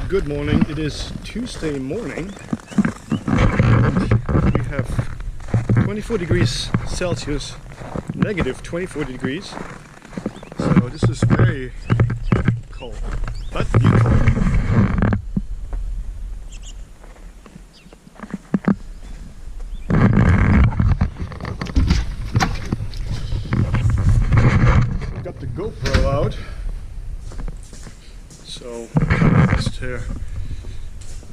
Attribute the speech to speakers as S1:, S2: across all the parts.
S1: Good morning. It is Tuesday morning. And we have 24 degrees Celsius, negative 24 degrees. So this is very cold, but beautiful. Got the GoPro out. So just to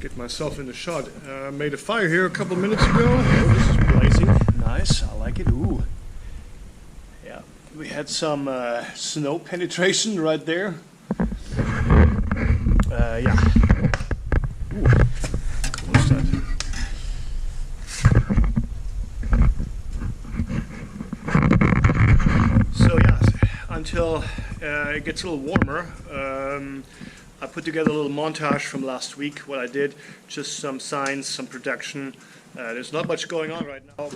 S1: get myself in the shot. Made a fire here a couple minutes ago. Oh, this is blazing. Nice. I like it. Ooh. Yeah. We had some snow penetration right there. Yeah. Ooh. What's that? So yeah, until it gets a little warmer, I put together a little montage from last week, what I did, just some signs, some production. There's not much going on right now.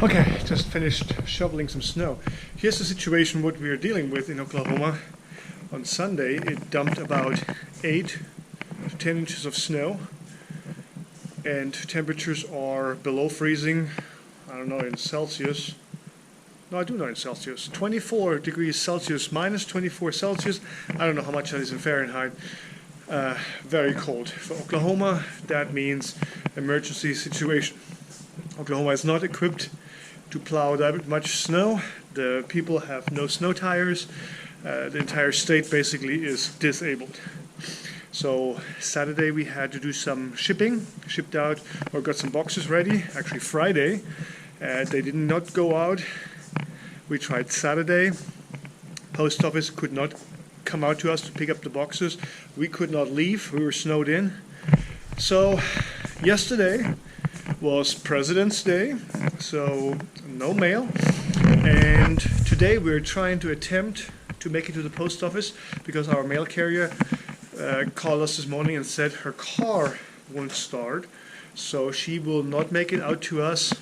S1: Okay, just finished shoveling some snow. Here's the situation what we are dealing with in Oklahoma. On Sunday it dumped about 8 to 10 inches of snow and temperatures are below freezing. I don't know in Celsius. No, I do know in Celsius. 24 degrees Celsius, minus 24 Celsius. I don't know how much that is in Fahrenheit. Very cold. For Oklahoma, that means emergency situation. Oklahoma is not equipped to plow that much snow. The people have no snow tires. The entire state basically is disabled. So Saturday we had to do some shipping, shipped out or got some boxes ready. Actually Friday, they did not go out. We tried Saturday. Post office could not come out to us to pick up the boxes. We could not leave. We were snowed in. So yesterday was President's Day, so no mail. And today we're trying to attempt to make it to the post office because our mail carrier called us this morning and said her car won't start. So she will not make it out to us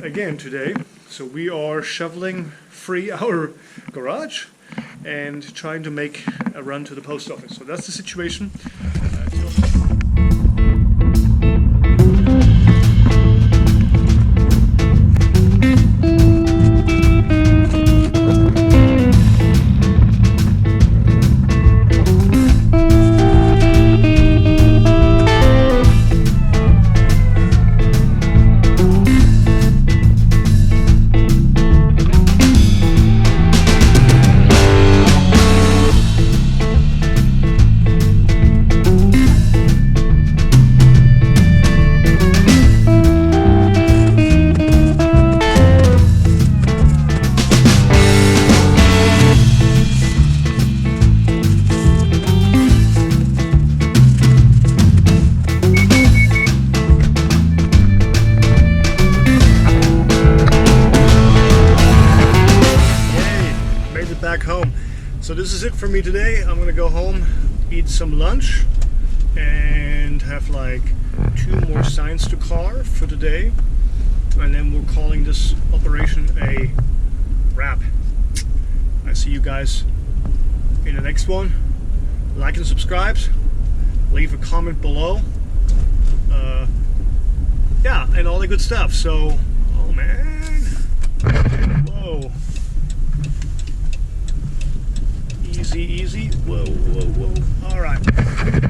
S1: again today. So we are shoveling free our garage and trying to make a run to the post office. So that's the situation. this is it for me today. I'm gonna go home, eat some lunch, and have like 2 more signs to carve for today. And then we're calling this operation a wrap. I see you guys in the next one. Like and subscribe. Leave a comment below. Yeah, and all the good stuff. So, oh man. Whoa. Easy, easy. Whoa, whoa, whoa. Alright.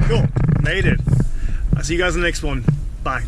S1: Cool. Made it. I'll see you guys in the next one. Bye.